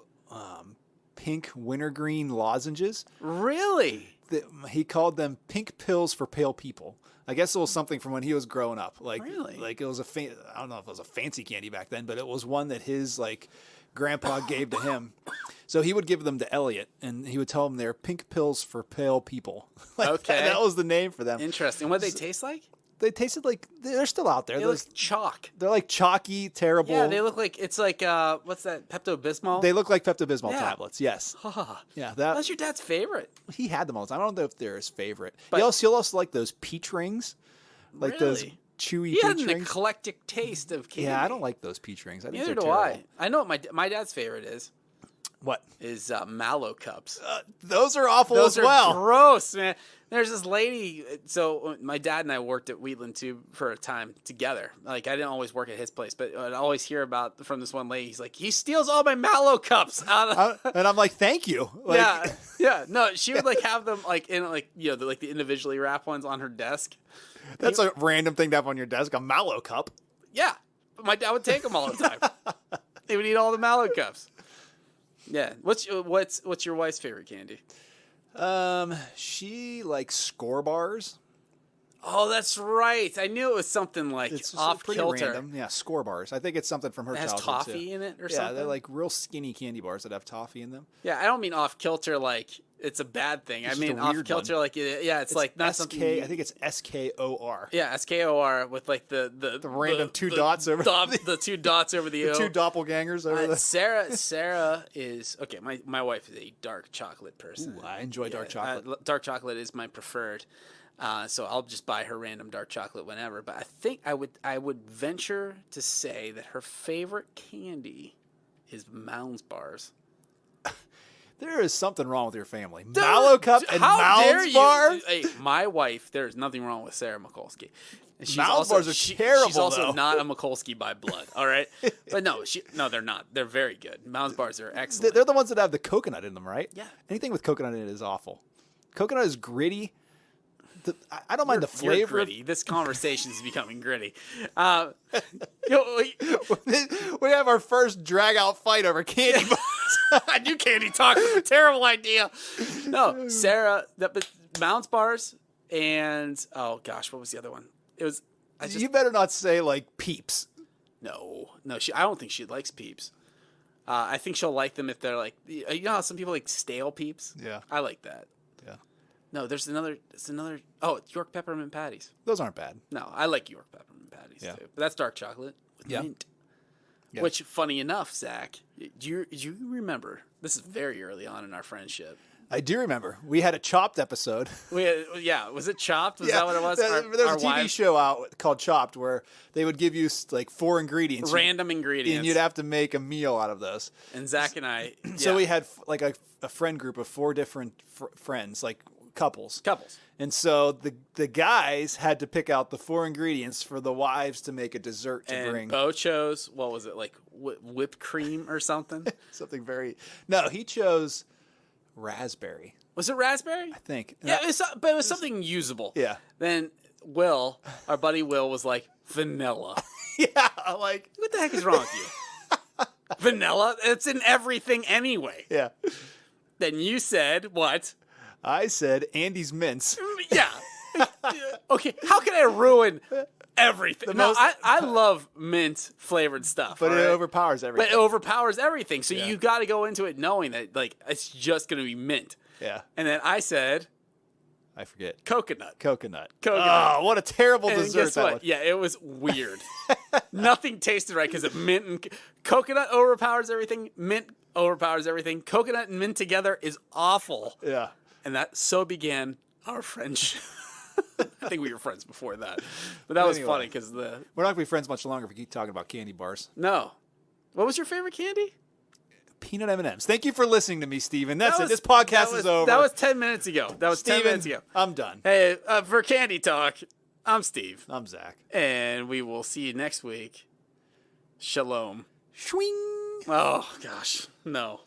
pink wintergreen lozenges. Really? He called them pink pills for pale people. I guess it was something from when he was growing up. Really? Like it was I don't know if it was a fancy candy back then, but it was one that his grandpa gave to him. So he would give them to Elliot, and he would tell him they're pink pills for pale people. Okay. That was the name for them. Interesting. What did they taste like? They tasted like they're still out there. They look chalk. They're like chalky, terrible. Yeah, they look like it's like what's that? Pepto-Bismol. They look like Pepto-Bismol tablets. Yes. Yeah, that's your dad's favorite. He had them all the time. I don't know if they're his favorite. But he'll also like those peach rings, like those chewy peach rings. He had an eclectic taste of candy. Yeah, I don't like those peach rings. Neither do I. I know what my dad's favorite is. What is Mallow cups? Those are awful as well. Gross, man. There's this lady. So my dad and I worked at Wheatland too for a time together. Like I didn't always work at his place, but I'd always hear about from this one lady. He's like, he steals all my Mallow cups out of. And I'm like, thank you. Yeah. No, she would have them in the individually wrapped ones on her desk. That's a random thing to have on your desk, a Mallow cup. Yeah, but my dad would take them all the time. They would eat all the Mallow cups. Yeah. What's your wife's favorite candy? She likes Score bars. Oh, that's right. I knew it was something like it's off kilter. Random. Yeah, Score bars. I think it's something from her childhood. It has toffee in it or something. Yeah, they're like real skinny candy bars that have toffee in them. Yeah, I don't mean off kilter like it's a bad thing. It's I just mean, a off weird kilter, one. like it's like not something. I think it's SKOR. Yeah, SKOR with like the random two dots over the two dots over the O. two doppelgangers over the. Sarah is okay. My wife is a dark chocolate person. Ooh, I enjoy dark chocolate. Dark chocolate is my preferred. So I'll just buy her random dark chocolate whenever. But I think I would venture to say that her favorite candy is Mounds bars. There is something wrong with your family. Mallow Cup and How dare Mounds you? bars? Hey, my wife, there's nothing wrong with Sarah Mikulski. And Mounds bars are terrible, She's also though. not a Mikulski by blood, all right? But no, they're not. They're very good. Mounds bars are excellent. They're the ones that have the coconut in them, right? Yeah. Anything with coconut in it is awful. Coconut is gritty. I don't mind the You're flavor. gritty. This conversation is becoming gritty. We have our first drag-out fight over candy bars. I knew candy talk was a terrible idea. No, Sarah, but Mounds bars and oh gosh, what was the other one? It was. You better not say like Peeps. No. I don't think she likes Peeps. I think she'll like them if they're like, you know how some people like stale Peeps. Yeah. I like that. Yeah. No, there's another. It's another. Oh, it's York peppermint patties. Those aren't bad. No, I like York peppermint patties too. But that's dark chocolate with mint. Yeah. Which, funny enough, Zach, do you remember? This is very early on in our friendship. I do remember. We had a Chopped episode. Was it Chopped? Was that what it was? There was a TV show out called Chopped where they would give you like 4 ingredients. Random ingredients. And you'd have to make a meal out of those. And Zach and I. Yeah. So we had like a friend group of 4 different friends, like couples. And so the guys had to pick out the 4 ingredients for the wives to make a dessert to bring. Bo chose, what was it, like whipped cream or something? Something very... No, he chose... raspberry. Was it raspberry? I think. Yeah, but it was something usable. Yeah. Then our buddy Will, was like, vanilla. Yeah, like... What the heck is wrong with you? Vanilla? It's in everything anyway. Yeah. Then you said, what? I said Andy's mints. Yeah. Okay, how can I ruin everything? I love mint flavored stuff. But it overpowers everything. But it overpowers everything. So you got to go into it knowing that like it's just going to be mint. Yeah. And then I said, I forget. Coconut. Oh, what a terrible and dessert guess that what? was. Yeah, it was weird. Nothing tasted right because of mint and coconut overpowers everything. Mint overpowers everything. Coconut and mint together is awful. Yeah. And that so began our friendship. I think we were friends before that. But that was funny because we're not going to be friends much longer if we keep talking about candy bars. No. What was your favorite candy? Peanut M&Ms. Thank you for listening to me, Steven. That's it. This podcast is over. That was 10 minutes ago. 10 minutes ago. I'm done. Hey, for Candy Talk, I'm Steve. I'm Zach. And we will see you next week. Shalom. Swing. Oh, gosh. No.